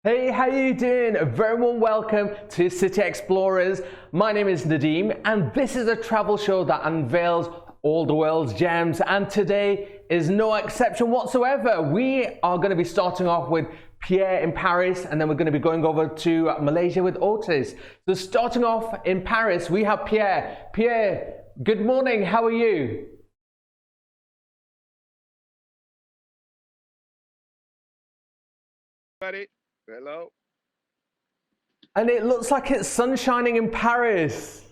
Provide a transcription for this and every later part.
Hey, how you doing? A very warm welcome to City Explorers. My name is Nadeem, and this is a travel show that unveils all the world's gems, and today is no exception whatsoever. We are going to be starting off with Pierre in Paris, and then we're going to be going over to Malaysia with Otis. So starting off in Paris, we have Pierre. Pierre, good morning. How are you? Buddy, hello. And it looks like it's sun shining in Paris.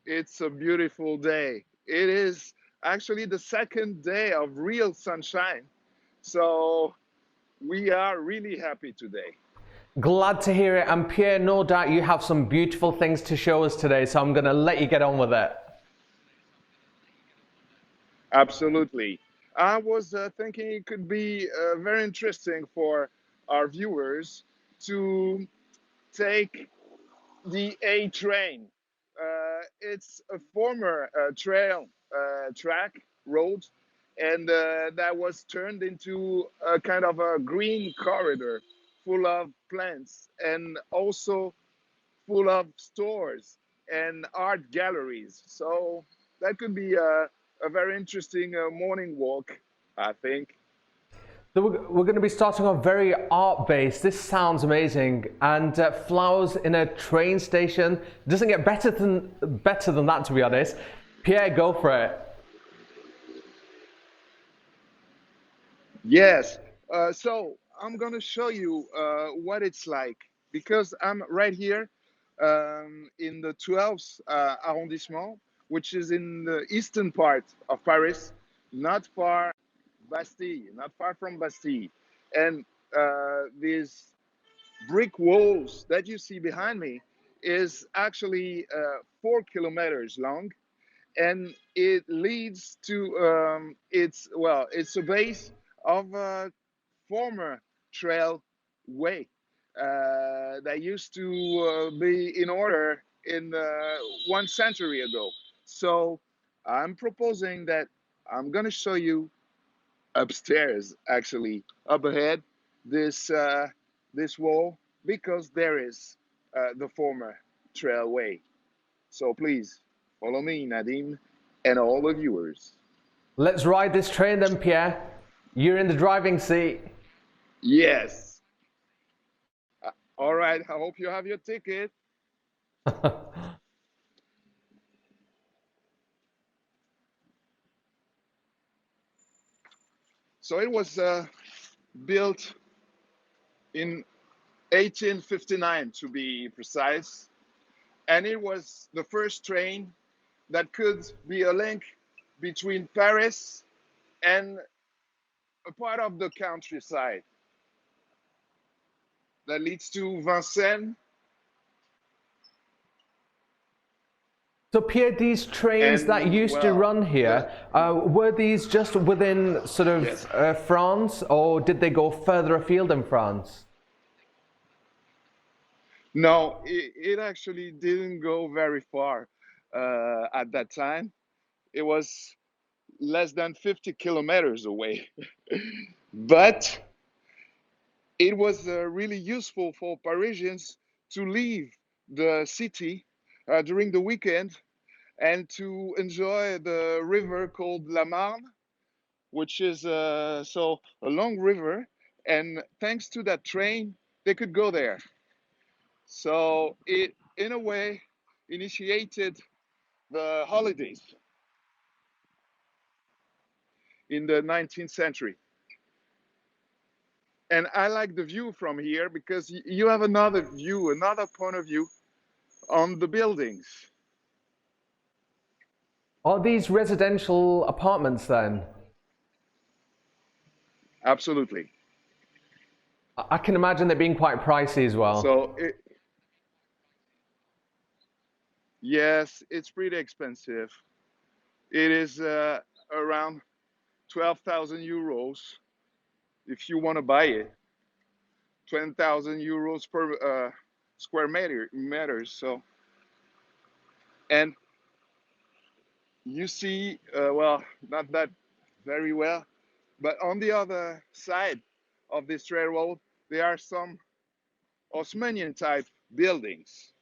It's a beautiful day. It is actually the second day of real sunshine. So we are really happy today. Glad to hear it. And Pierre, no doubt you have some beautiful things to show us today, so I'm going to let you get on with it. Absolutely. I was thinking it could be very interesting for our viewers to take the A train. It's a former trail track road, and that was turned into a kind of a green corridor full of plants and also full of stores and art galleries. So that could be a very interesting morning walk, I think. So we're going to be starting off very art-based. This sounds amazing. And flowers in a train station doesn't get better than that, to be honest. Pierre, go for it. Yes. So I'm going to show you what it's like because I'm right here in the 12th arrondissement, which is in the eastern part of Paris, not far Bastille, not far from Bastille. And these brick walls that you see behind me is actually 4 kilometers long, and it leads to it's a base of a former trail way that used to be in order in 1 century ago. So I'm proposing that I'm going to show you upstairs, actually up ahead, this wall, because there is the former trailway. So please follow me, Nadim, and all the viewers. Let's ride this train then, Pierre. You're in the driving seat. Yes. All right. I hope you have your ticket. So it was built in 1859, to be precise, and it was the first train that could be a link between Paris and a part of the countryside that leads to Vincennes. So Pierre, these trains that And used to well, run here, were these just within sort yes, of France, or did they go further afield in France? no, it actually didn't go very far at that time. It was less than 50 kilometers away, but it was really useful for Parisians to leave the city during the weekend and to enjoy the river called La Marne, which is a long river. And thanks to that train, they could go there. So it, in a way, initiated the holidays in the 19th century. And I like the view from here because you have another view, another point of view on the buildings. Are these residential apartments then? Absolutely. I can imagine they're being quite pricey as well. So yes, it's pretty expensive. It is around 12,000 euros if you want to buy it. 20,000 euros per square meters. So, and you see, well, not that very well, but on the other side, of this railroad, there are some Osmanian type buildings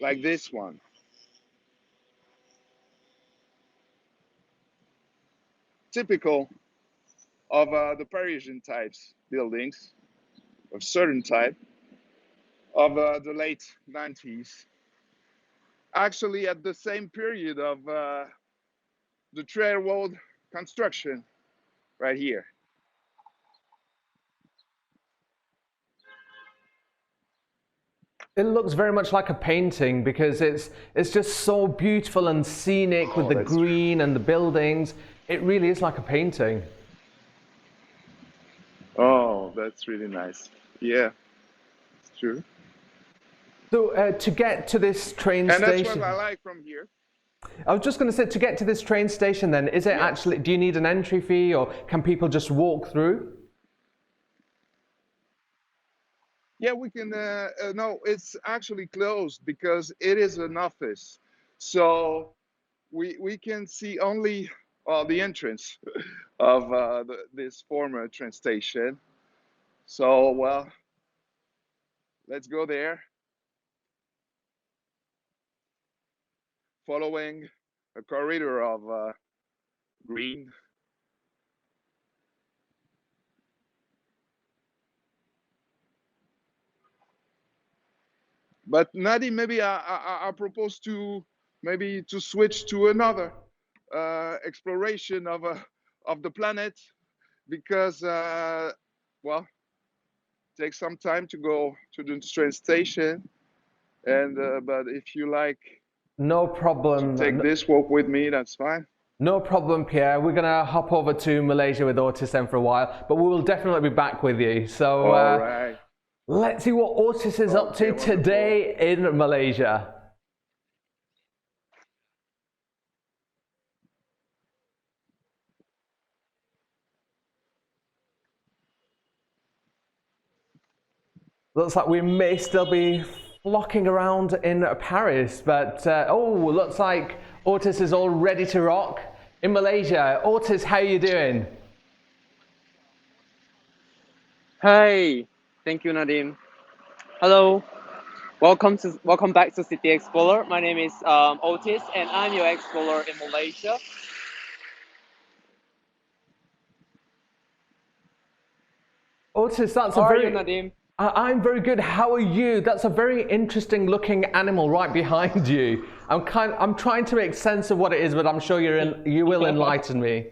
like this one. Typical of the Parisian types buildings of certain type of the late 90s. Actually, at the same period of the railroad construction right here. It looks very much like a painting because it's just so beautiful and scenic with Oh, the that's green and the buildings. It really is like a painting. oh, that's really nice. Yeah, it's true. So to get to this train And that's what I station, like from here. I was just going to say, to get to this train station then, is it Yes. actually, do you need an entry fee or can people just walk through? Yeah, we can. No, it's actually closed because it is an office. So we can see only the entrance of this former train station. So, well, let's go there, following a corridor of green. But Nadi, maybe I propose to maybe to switch to another exploration of the planet because well, it takes some time to go to the train station. And but if you like No to problem. take this walk with me, that's fine. No problem, Pierre. We're going to hop over to Malaysia with Otis then for a while, but we will definitely be back with you. So All right. let's see what Otis is up Okay, to wonderful. today in Malaysia. Looks like we may still be flocking around in Paris, but oh, looks like Otis is all ready to rock in Malaysia. Otis, how you doing? Hi, thank you, Nadim. Hello, welcome back to City Explorer. My name is Otis, and I'm your explorer in Malaysia. Otis, that's How a are you, very Nadim? I'm very good. How are you? That's a very interesting looking animal right behind you. I'm trying to make sense of what it is, but I'm sure you will enlighten me.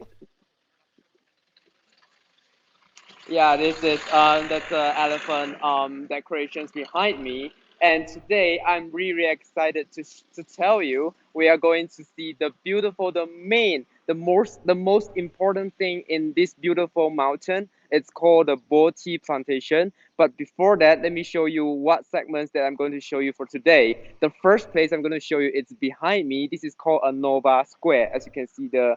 Yeah, this is that's the elephant decorations behind me. And today I'm really excited to tell you we are going to see the beautiful, the most important thing in this beautiful mountain. It's called the Bo Tea Plantation. But before that, let me show you what segments that I'm going to show you for today. The first place I'm going to show you it's behind me. This is called Anova Square. As you can see, the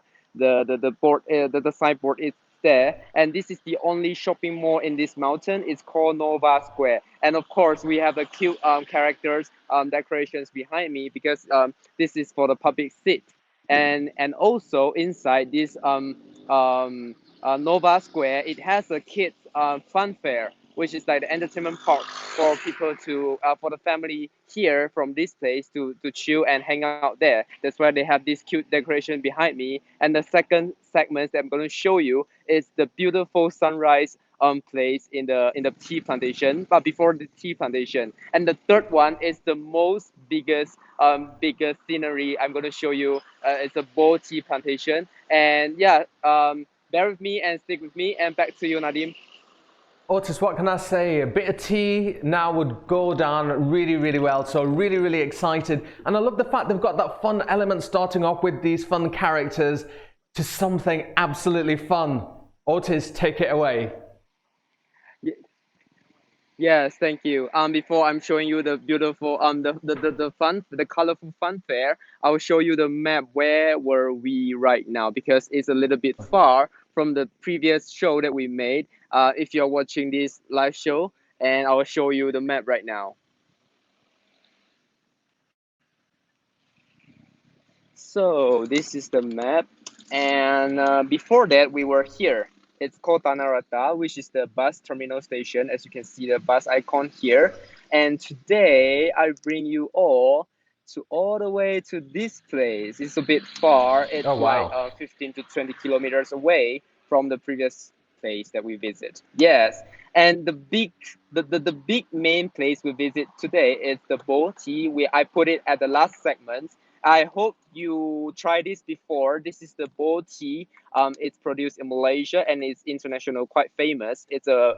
board the signboard is there, and this is the only shopping mall in this mountain. It's called Nova Square, and of course we have the cute characters decorations behind me because this is for the public seat, and also inside this Nova Square, it has a kids fun fair, which is like the entertainment park for people to for the family here from this place to chill and hang out there. That's why they have this cute decoration behind me. And the second segment that I'm going to show you is the beautiful sunrise place in the tea plantation, but before the tea plantation. And the third one is the most biggest scenery I'm going to show you. It's a Bo tea plantation, and yeah, bear with me and stick with me. And back to you, Nadim. Otis, what can I say? A bit of tea now would go down really, really well. So really, really excited. And I love the fact they've got that fun element starting off with these fun characters to something absolutely fun. Otis, take it away. Yes, thank you. Before I'm showing you the beautiful the colorful fun fair, I'll show you the map where were we right now because it's a little bit far from the previous show that we made. If you're watching this live show, and I'll show you the map right now. So this is the map, and before that we were here. It's called Tanarata, which is the bus terminal station. As you can see, the bus icon here. And today I bring you all the way to this place. It's a bit far. It's Oh, like wow. 15 to 20 kilometers away from the previous place that we visit. Yes, and the big main place we visit today is the bowl tea. I put it at the last segment. I hope you try this before. This is the bowl tea. It's produced in Malaysia and it's international, quite famous. It's a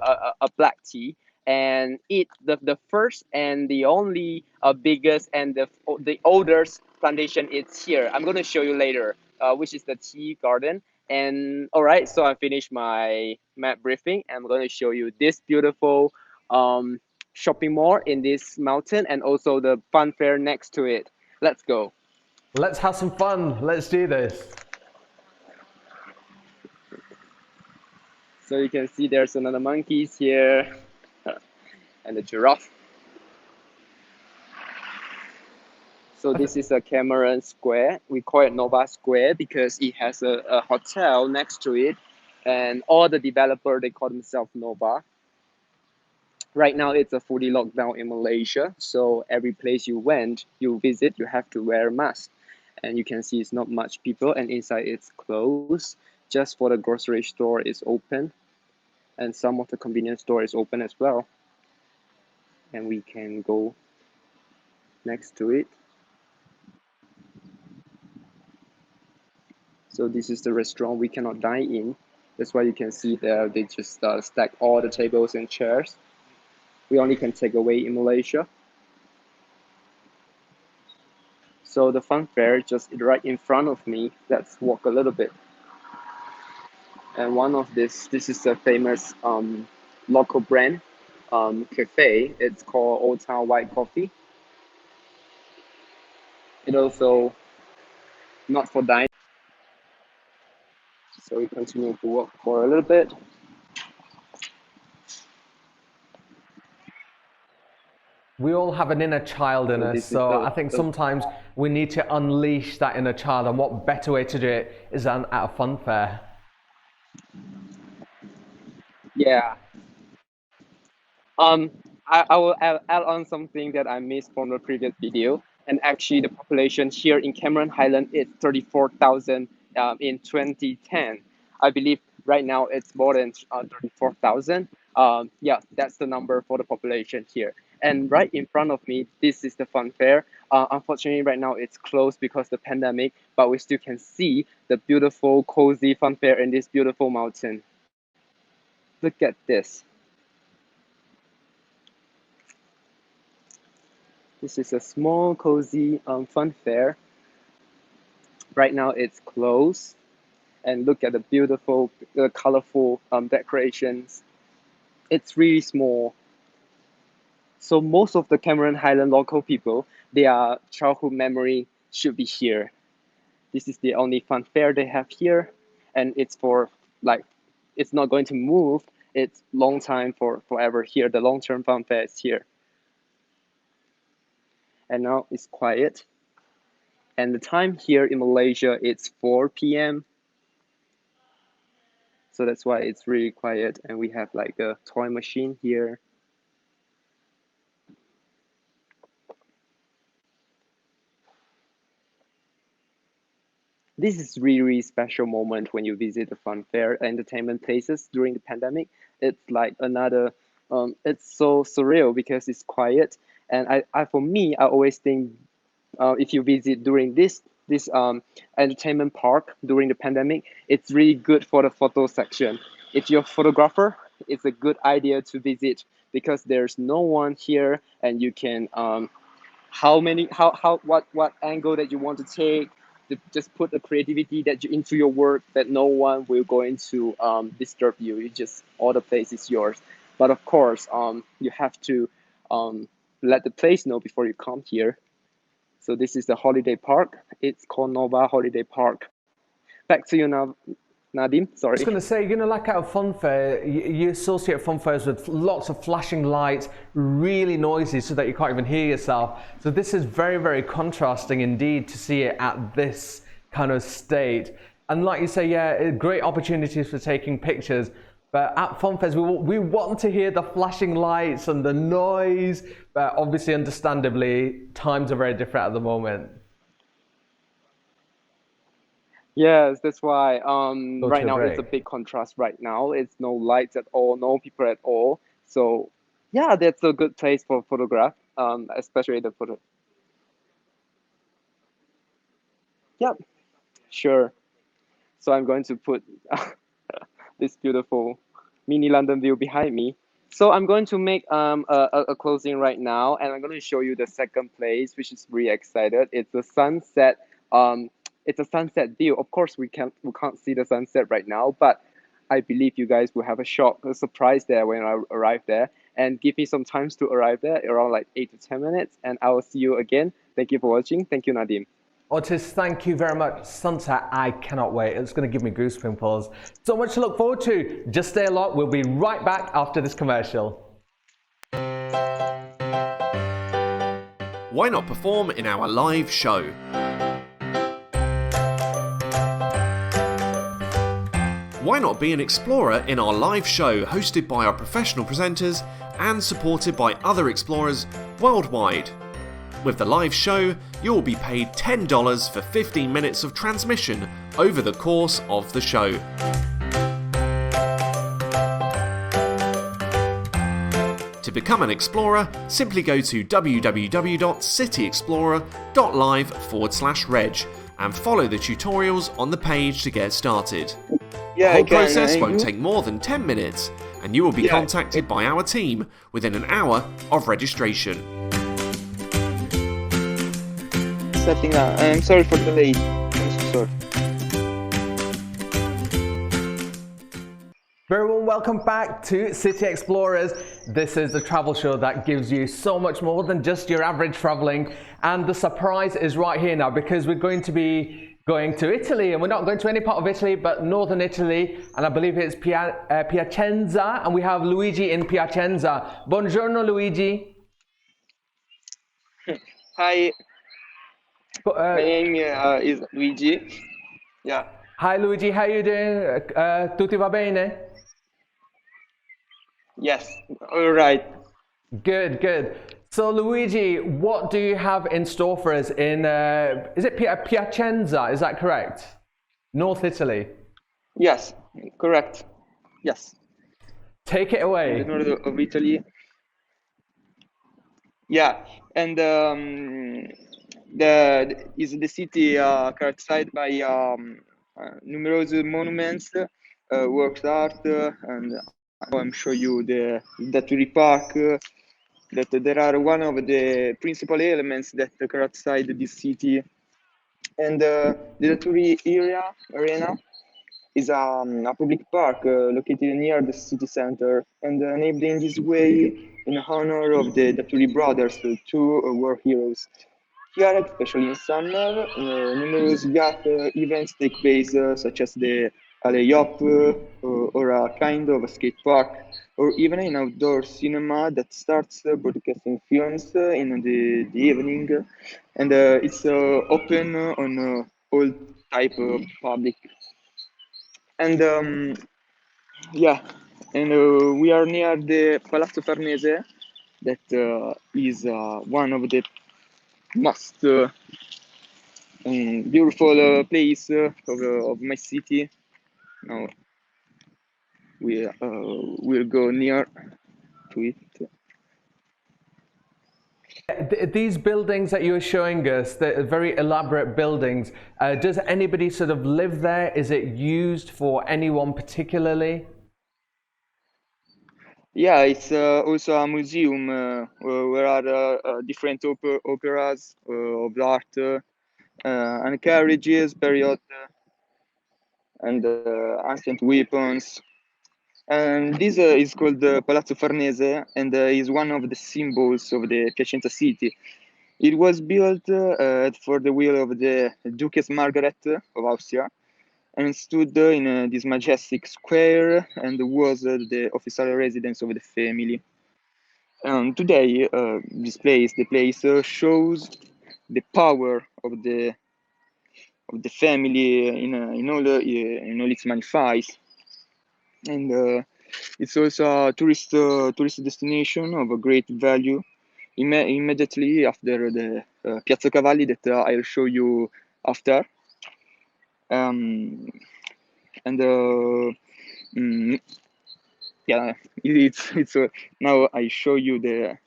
black tea, and the first and the only biggest and the oldest plantation is here. I'm gonna show you later, which is the tea garden. And all right, so I finished my map briefing. I'm gonna show you this beautiful um, shopping mall in this mountain and also the fun fair next to it. Let's go. Let's have some fun. Let's do this. So you can see there's another monkeys here and a giraffe. So this is a Cameron Square. We call it Anova Square because it has a hotel next to it, and all the developer they call themselves Nova. Right now it's a fully locked down in Malaysia, so every place you visit, you have to wear a mask. And you can see it's not much people, and inside it's closed. Just for the grocery store is open, and some of the convenience store is open as well. And we can go next to it. So this is the restaurant we cannot dine in. That's why you can see there they just stack all the tables and chairs. We only can take away in Malaysia. So the fun fair just right in front of me. Let's walk a little bit. And one of this is a famous local brand cafe. It's called Old Town White Coffee. It also not for dining. So we continue to walk for a little bit. We all have an inner child in So us, this is so I think sometimes we need to unleash that inner child, and what better way to do it is at a fun fair. Yeah. Um, I will add on something that I missed from the previous video. And actually, the population here in Cameron Highland is 34,000 in 2010. I believe right now it's more than 34,000. Yeah, that's the number for the population here. And right in front of me, this is the fun fair. Unfortunately, right now it's closed because the pandemic, but we still can see the beautiful, cozy fun fair in this beautiful mountain. Look at this. This is a small, cozy fun fair. Right now it's closed. And look at the beautiful, colorful decorations. It's really small. So most of the Cameron Highland local people, their childhood memory should be here. This is the only fun fair they have here. And it's for, like, it's not going to move. It's long time for forever here. The long-term fun fair is here. And now it's quiet. And the time here in Malaysia, it's 4 p.m. So that's why it's really quiet. And we have like a toy machine here. This is really, really special moment when you visit the fun fair entertainment places during the pandemic. It's like another, it's so surreal because it's quiet. And for me, I always think if you visit during this entertainment park during the pandemic, it's really good for the photo section. If you're a photographer, it's a good idea to visit because there's no one here and you can what angle that you want to take. Just put the creativity that you into your work that no one will going to disturb you. You just all the place is yours. But of course, you have to let the place know before you come here. So this is the holiday park. It's called Nova Holiday Park. Back to you now, Nadim. I Sorry. was going to say, like at a fun fair, you associate fun fairs with lots of flashing lights, really noisy so that you can't even hear yourself. So this is very, very contrasting indeed to see it at this kind of state. And like you say, yeah, great opportunities for taking pictures. But at FunFest, we want to hear the flashing lights and the noise. But obviously, understandably, times are very different at the moment. Yes, that's why Go right to a now it's a break. big contrast right now. It's no lights at all, no people at all. So yeah, that's a good place for photograph, especially the photo. Yep, sure. So I'm going to put this beautiful mini London view behind me. So I'm going to make a closing right now, and I'm going to show you the second place, which is really excited. It's a sunset. It's a sunset view. Of course, we can't see the sunset right now, but I believe you guys will have a surprise there when I arrive there. And give me some time to arrive there, around like 8 to 10 minutes, and I will see you again. Thank you for watching. Thank you, Nadim. Otis, thank you very much. Sunset, I cannot wait. It's going to give me goosebumps. So much to look forward to. Just stay along. We'll be right back after this commercial. Why not perform in our live show? Why not be an explorer in our live show hosted by our professional presenters and supported by other explorers worldwide? With the live show, you will be paid $10 for 15 minutes of transmission over the course of the show. To become an explorer, simply go to www.cityexplorer.live/reg and follow the tutorials on the page to get started. Yeah, The whole process won't take more than 10 minutes, and you will be contacted by our team within an hour of registration. Setting up. I'm sorry for the late. I'm so sorry. Very warm welcome back to City Explorers. This is the travel show that gives you so much more than just your average traveling. And the surprise is right here now, because we're going to be going to Italy, and we're not going to any part of Italy but northern Italy, and I believe it's Piacenza, and we have Luigi in Piacenza. Buongiorno, Luigi. Hi, my Uh, name is Luigi. Yeah. Hi Luigi, how you doing? Tutti va bene? Yes. All right. Good, good. So Luigi, what do you have in store for us in, is it Piacenza, is that correct? North Italy. Yes. Correct. Yes. Take it In the away. north of Italy. Yeah, and the city characterized by numerous monuments, works art, and I'm show you the Daturi Park. That there are one of the principal elements that characterize this city, and the Daturi arena is a public park located near the city center and named in this way in honor of the Daturi brothers, the two war heroes. Here, especially in summer, numerous yacht events take place, such as the Aleyop, or a kind of a skate park, or even an outdoor cinema that starts broadcasting films in the evening, and it's open on all type of public. And yeah, and we are near the Palazzo Farnese, that is one of the most beautiful place of my city. Now we will go near to it. These buildings that you were showing us, they're very elaborate buildings. Does anybody sort of live there? Is it used for anyone particularly? Yeah, it's also a museum where are different operas of art and carriages, period, and ancient weapons. And this is called Palazzo Farnese, and is one of the symbols of the Piacenza city. It was built for the will of the Duchess Margaret of Austria, and stood in this majestic square, and was the official residence of the family. Today, the place shows the power of the the family in all its magnifies, and it's also a tourist destination of a great value. Immediately after the Piazza Cavalli that I'll show you after, and yeah, it's now I show you the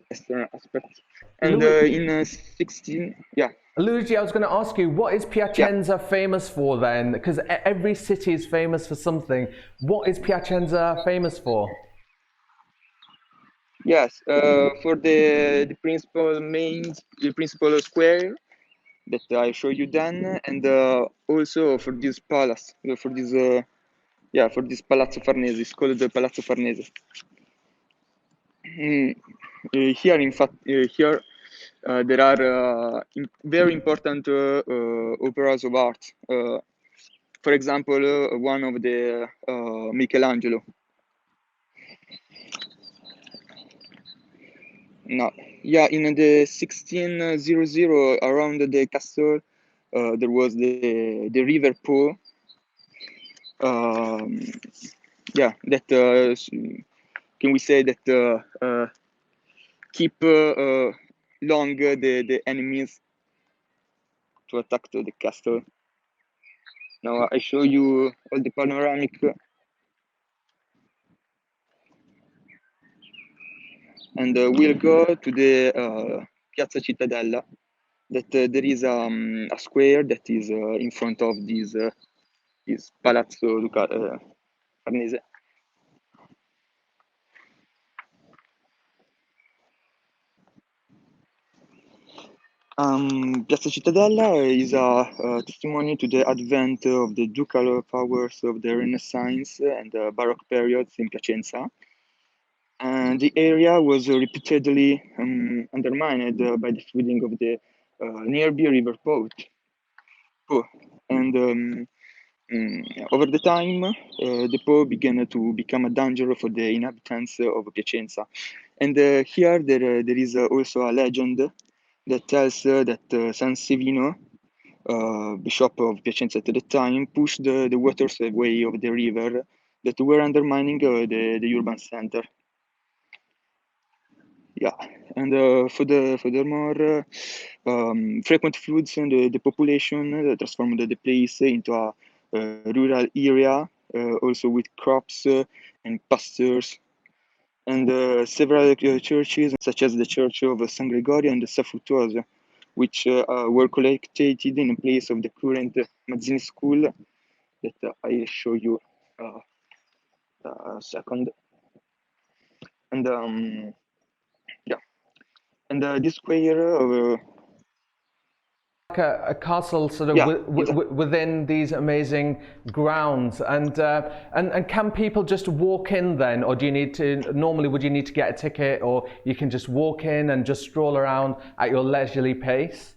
external aspect. And in 16, yeah. Luigi, I was going to ask you, what is Piacenza famous for then? Because every city is famous for something. What is Piacenza famous for? Yes, for the principal square that I show you then, and also for this palace, for this Palazzo Farnese. It's called the Palazzo Farnese. Here, in fact, there are very important operas of art. For example, one of the Michelangelo. No, yeah, in the 1600, around the castle, there was the river Po. Yeah, that can we say that keep long the enemies to attack to the castle. Now I show you all the panoramic, and we'll go to the Piazza Cittadella. That there is a square that is in front of this Palazzo Farnese. Piazza Cittadella is a testimony to the advent of the ducal powers of the Renaissance and the Baroque periods in Piacenza. And the area was repeatedly undermined by the flooding of the nearby river Po. And over the time, the Po began to become a danger for the inhabitants of Piacenza. And here there is also a legend that tells that San Sevino, bishop of Piacenza at the time, pushed the waters away of the river that were undermining the urban center. Yeah, and furthermore, frequent floods and the population transformed the place into a rural area, also with crops and pastures, and several churches, such as the Church of San Gregorio and the Sa Fruttuosa, which were collocated in place of the current Mazzini School that I show you a second. And yeah, and this square Like a castle sort of within these amazing grounds, and can people just walk in then, or do you need to, normally would you need to get a ticket, or you can just walk in and just stroll around at your leisurely pace?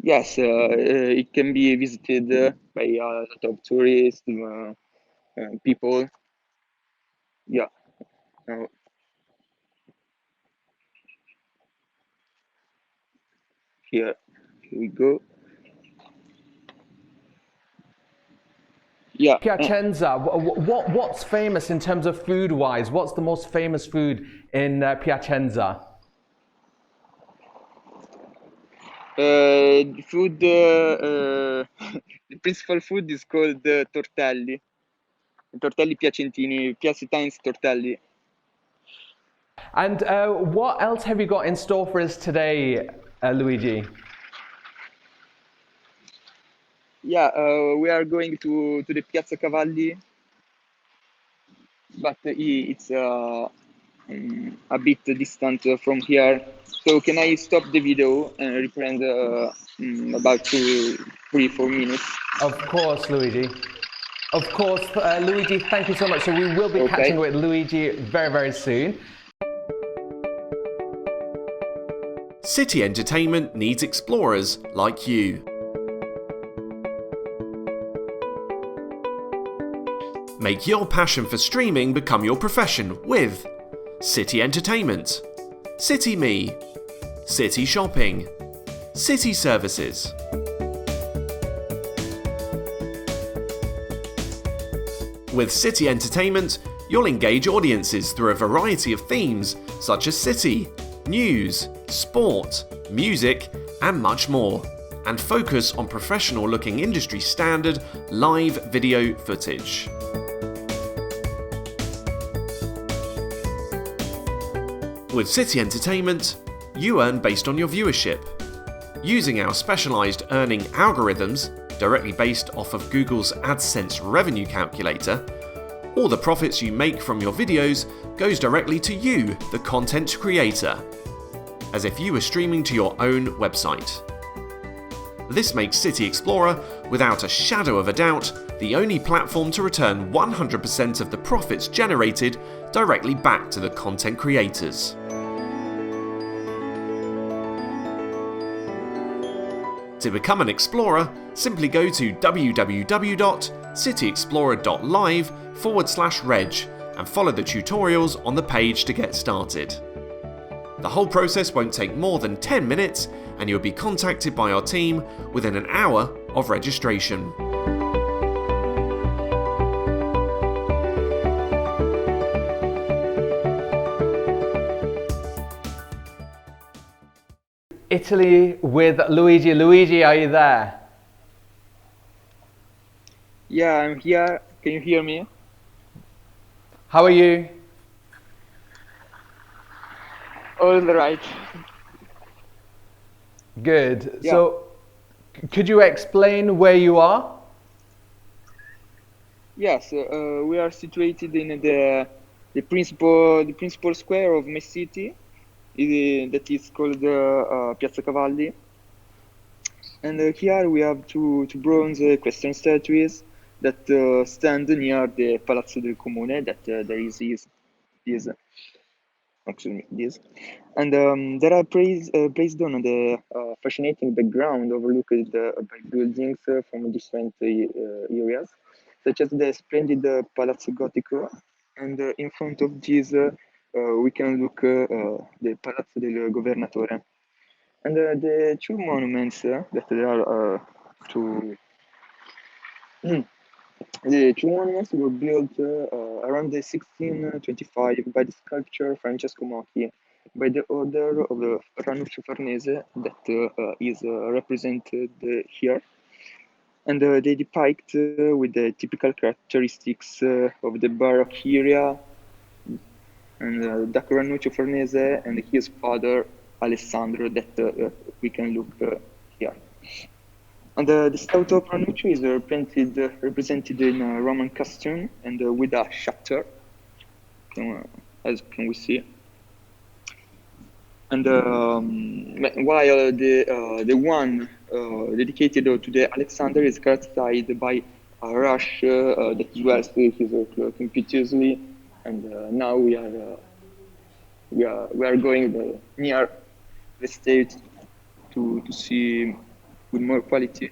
Yes, it can be visited by a lot of tourists, people. Yeah. Here we go. Yeah. Piacenza, what's famous in terms of food-wise? What's the most famous food in Piacenza? Food, the principal food is called tortelli. Tortelli piacentini, Piacentines tortelli. And what else have you got in store for us today, Luigi? Yeah, we are going to the Piazza Cavalli, but it's a bit distant from here. So can I stop the video and reprend about 3-4 minutes? Of course, Luigi. Of course, Luigi, thank you so much. So we will be catching with Luigi very, very soon. City entertainment needs explorers like you. Make your passion for streaming become your profession with City Entertainment, City Me, City Shopping, City Services. With City Entertainment, you'll engage audiences through a variety of themes such as city, news, sport, music, and much more, and focus on professional-looking industry standard live video footage. With City Entertainment, you earn based on your viewership. Using our specialised earning algorithms, directly based off of Google's AdSense revenue calculator, all the profits you make from your videos goes directly to you, the content creator, as if you were streaming to your own website. This makes City Explorer, without a shadow of a doubt, the only platform to return 100% of the profits generated directly back to the content creators. To become an explorer, simply go to www.cityexplorer.live/reg and follow the tutorials on the page to get started. The whole process won't take more than 10 minutes and you'll be contacted by our team within an hour of registration. Italy with Luigi. Luigi, are you there? Yeah, I'm here. Can you hear me? How are you? All right. Good. Yeah. So, could you explain where you are? Yes, we are situated in the principal square of my city, that is called Piazza Cavalli. And here we have two bronze equestrian statues that stand near the Palazzo del Comune, that there is this, this. And they are placed on the fascinating background overlooked by buildings from different areas, such as the splendid Palazzo Gotico. And in front of this, we can look the Palazzo del Governatore. And the two monuments that there are to the two monuments were built around the 1625 by the sculptor Francesco Mocchi, by the order of the Ranuccio Farnese that is represented here. And they depict with the typical characteristics of the Baroque era, and Dr. Ranuccio Farnese and his father Alessandro that we can look here. And the statue of Ranuccio is represented in a Roman costume and with a scepter, as can we see. And while the one dedicated to the Alexander is characterized by a rush that dwells his cloak impetuously, and now we are going near the state to see with more quality.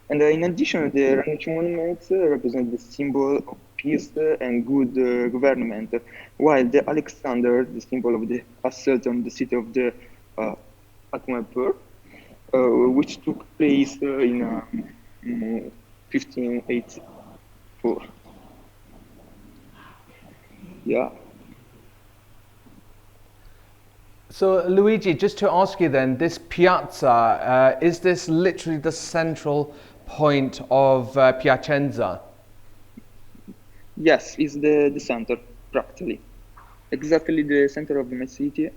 And in addition, the Ranuccio monuments represent the symbol of peace and good government, while the Alexander, the symbol of the assault on the city of the Atumapur, which took place in 1584. Yeah. So, Luigi, just to ask you then, this piazza, is this literally the central point of Piacenza? Yes, it's the center, practically. Exactly the center of my city.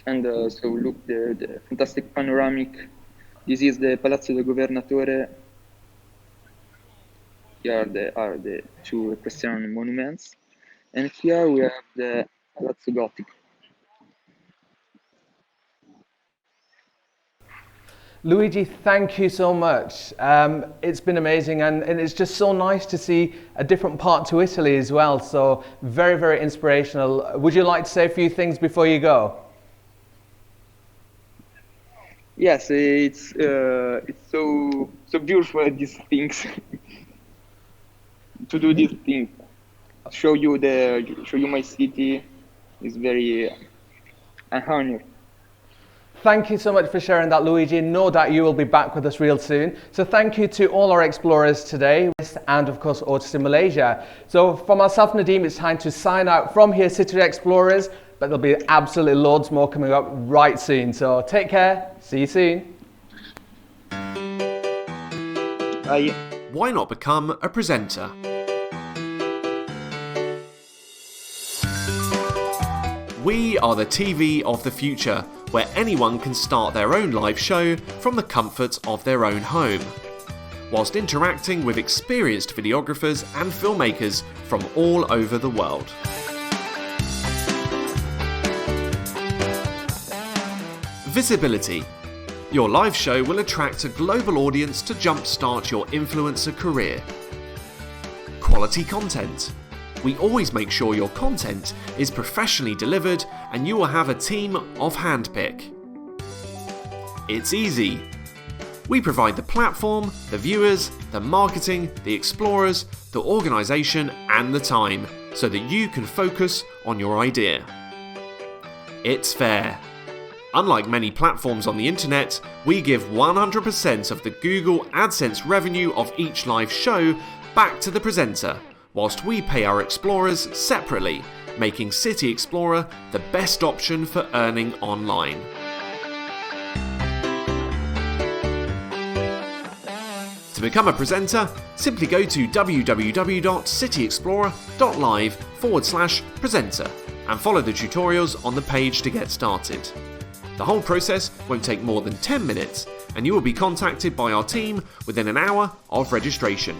And so look, the fantastic panoramic. This is the Palazzo del Governatore. Here are the two equestrian monuments. And here we have the Palazzo Gothic. Luigi, thank you so much. It's been amazing, and it's just so nice to see a different part to Italy as well. So very, very inspirational. Would you like to say a few things before you go? Yes, it's so beautiful, these things. To do these things, show you my city, It's very an honor. Thank you so much for sharing that, Luigi. No doubt you will be back with us real soon. So thank you to all our explorers today and of course Otis in Malaysia. So for myself, Nadeem, it's time to sign out from here, City Explorers, but there'll be absolutely loads more coming up right soon. So take care. See you soon. Bye. Why not become a presenter? We are the TV of the future, where anyone can start their own live show from the comfort of their own home, whilst interacting with experienced videographers and filmmakers from all over the world. Visibility. Your live show will attract a global audience to jumpstart your influencer career. Quality content. We always make sure your content is professionally delivered and you will have a team of handpick. It's easy. We provide the platform, the viewers, the marketing, the explorers, the organisation and the time so that you can focus on your idea. It's fair. Unlike many platforms on the internet, we give 100% of the Google AdSense revenue of each live show back to the presenter, whilst we pay our explorers separately, making City Explorer the best option for earning online. To become a presenter, simply go to www.cityexplorer.live/presenter and follow the tutorials on the page to get started. The whole process won't take more than 10 minutes and you will be contacted by our team within an hour of registration.